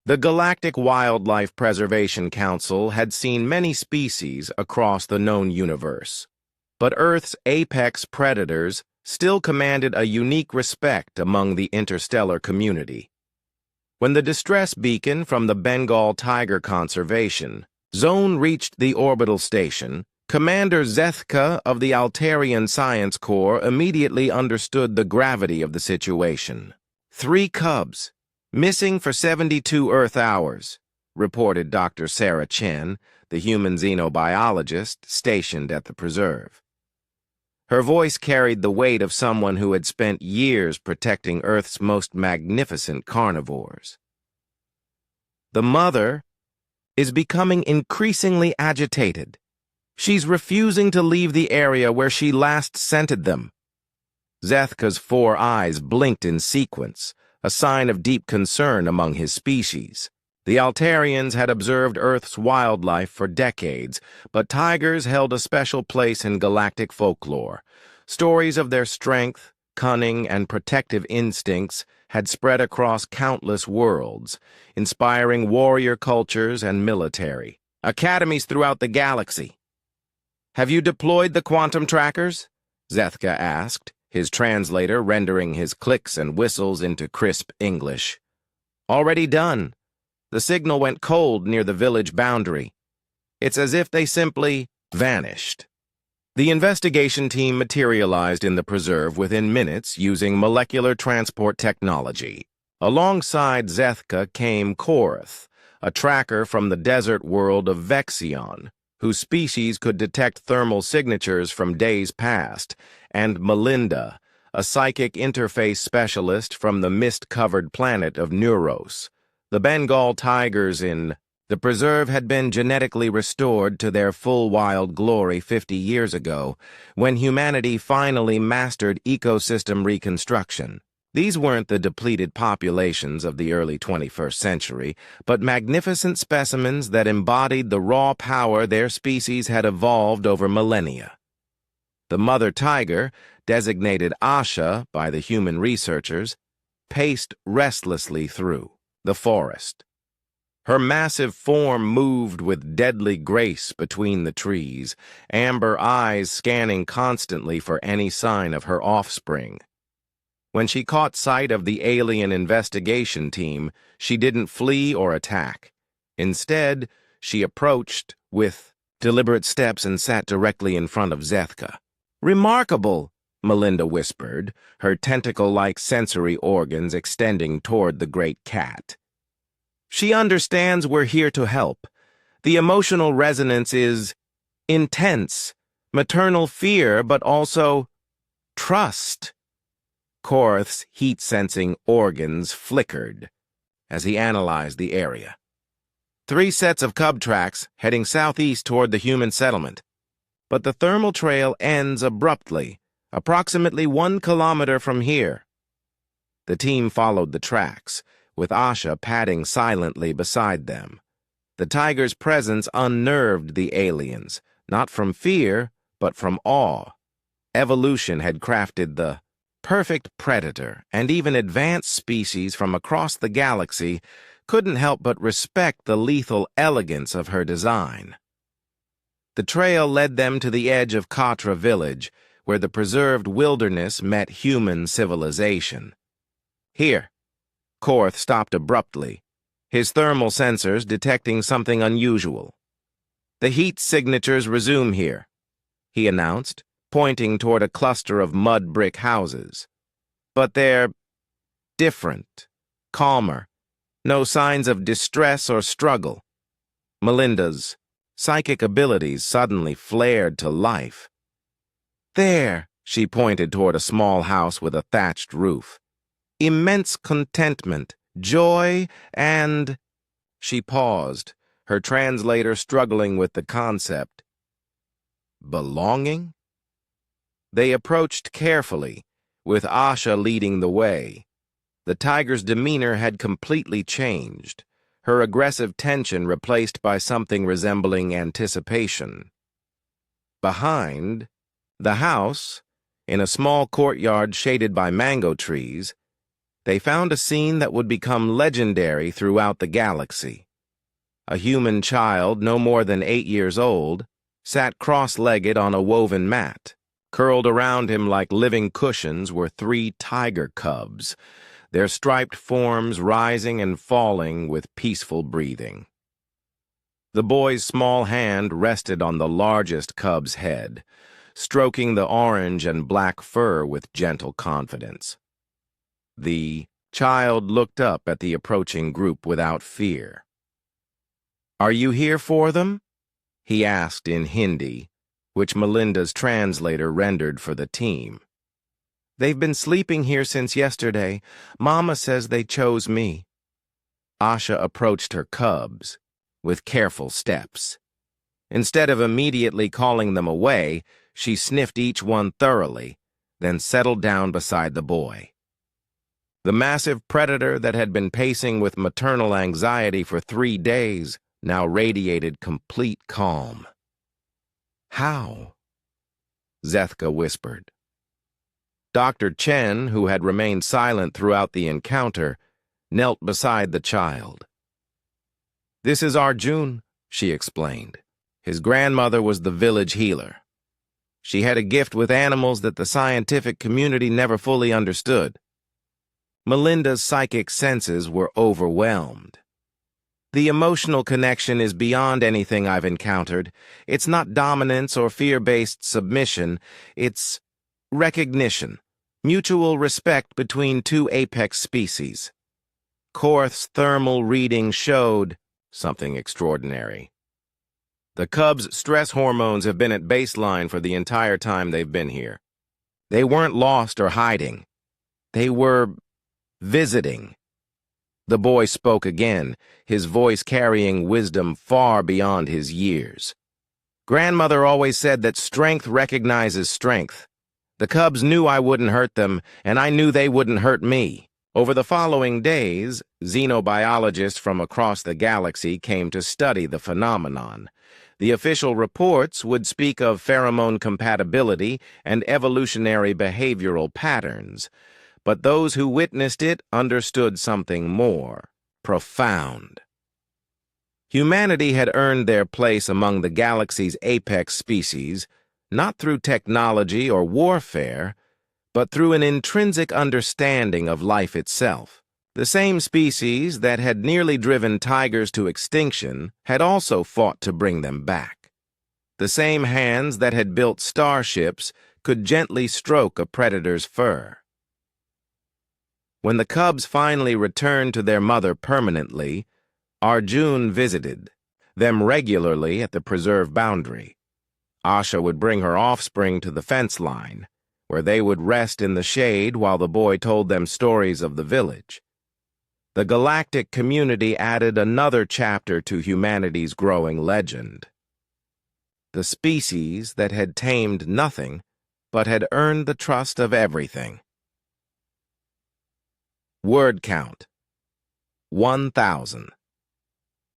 The Galactic Wildlife Preservation Council had seen many species across the known universe, but Earth's apex predators still commanded a unique respect among the interstellar community. When the distress beacon from the Bengal Tiger Conservation Zone reached the orbital station, Commander Zethka of the Altarian Science Corps immediately understood the gravity of the situation. 3 cubs, missing for 72 Earth hours, reported Dr. Sarah Chen, the human xenobiologist stationed at the preserve. Her voice carried the weight of someone who had spent years protecting Earth's most magnificent carnivores. The mother is becoming increasingly agitated. She's refusing to leave the area where she last scented them. Zethka's 4 eyes blinked in sequence, a sign of deep concern among his species. The Altarians had observed Earth's wildlife for decades, but tigers held a special place in galactic folklore. Stories of their strength, cunning, and protective instincts had spread across countless worlds, inspiring warrior cultures and military academies throughout the galaxy. "Have you deployed the quantum trackers?" Zethka asked, his translator rendering his clicks and whistles into crisp English. "Already done. The signal went cold near the village boundary. It's as if they simply vanished." The investigation team materialized in the preserve within minutes using molecular transport technology. Alongside Zethka came Korath, a tracker from the desert world of Vexion, whose species could detect thermal signatures from days past, and Melinda, a psychic interface specialist from the mist-covered planet of Neuros. The Bengal tigers in the preserve had been genetically restored to their full wild glory 50 years ago, when humanity finally mastered ecosystem reconstruction. These weren't the depleted populations of the early 21st century, but magnificent specimens that embodied the raw power their species had evolved over millennia. The mother tiger, designated Asha by the human researchers, paced restlessly through the forest. Her massive form moved with deadly grace between the trees, amber eyes scanning constantly for any sign of her offspring. When she caught sight of the alien investigation team, she didn't flee or attack. Instead, she approached with deliberate steps and sat directly in front of Zethka. "Remarkable," Melinda whispered, her tentacle-like sensory organs extending toward the great cat. "She understands we're here to help. The emotional resonance is intense, maternal fear, but also trust." Korath's heat-sensing organs flickered as he analyzed the area. 3 sets of cub tracks heading southeast toward the human settlement. But the thermal trail ends abruptly, approximately 1 kilometer from here. The team followed the tracks, with Asha padding silently beside them. The tiger's presence unnerved the aliens, not from fear, but from awe. Evolution had crafted the perfect predator, and even advanced species from across the galaxy couldn't help but respect the lethal elegance of her design. The trail led them to the edge of Katra village, where the preserved wilderness met human civilization. "Here." Korath stopped abruptly, his thermal sensors detecting something unusual. "The heat signatures resume here," he announced, pointing toward a cluster of mud brick houses. "But they're different, calmer, no signs of distress or struggle." Melinda's psychic abilities suddenly flared to life. "There," she pointed toward a small house with a thatched roof. "Immense contentment, joy, and—" She paused, her translator struggling with the concept. "Belonging?" They approached carefully, with Asha leading the way. The tiger's demeanor had completely changed, her aggressive tension replaced by something resembling anticipation. Behind the house, in a small courtyard shaded by mango trees, they found a scene that would become legendary throughout the galaxy. A human child, no more than 8 years old, sat cross-legged on a woven mat. Curled around him like living cushions were 3 tiger cubs, their striped forms rising and falling with peaceful breathing. The boy's small hand rested on the largest cub's head, stroking the orange and black fur with gentle confidence. The child looked up at the approaching group without fear. "Are you here for them?" he asked in Hindi, which Melinda's translator rendered for the team. "They've been sleeping here since yesterday. Mama says they chose me." Asha approached her cubs with careful steps. Instead of immediately calling them away, she sniffed each one thoroughly, then settled down beside the boy. The massive predator that had been pacing with maternal anxiety for 3 days now radiated complete calm. "How?" Zethka whispered. Dr. Chen, who had remained silent throughout the encounter, knelt beside the child. "This is Arjun," she explained. "His grandmother was the village healer. She had a gift with animals that the scientific community never fully understood." Melinda's psychic senses were overwhelmed. "The emotional connection is beyond anything I've encountered. It's not dominance or fear-based submission. It's recognition, mutual respect between 2 apex species." Korth's thermal reading showed something extraordinary. "The cubs' stress hormones have been at baseline for the entire time they've been here. They weren't lost or hiding. They were visiting." The boy spoke again, his voice carrying wisdom far beyond his years. "Grandmother always said that strength recognizes strength. The cubs knew I wouldn't hurt them, and I knew they wouldn't hurt me." Over the following days, xenobiologists from across the galaxy came to study the phenomenon. The official reports would speak of pheromone compatibility and evolutionary behavioral patterns, but those who witnessed it understood something more profound. Humanity had earned their place among the galaxy's apex species, not through technology or warfare, but through an intrinsic understanding of life itself. The same species that had nearly driven tigers to extinction had also fought to bring them back. The same hands that had built starships could gently stroke a predator's fur. When the cubs finally returned to their mother permanently, Arjun visited them regularly at the preserve boundary. Asha would bring her offspring to the fence line, where they would rest in the shade while the boy told them stories of the village. The galactic community added another chapter to humanity's growing legend. The species that had tamed nothing, but had earned the trust of everything. Word count: 1,000.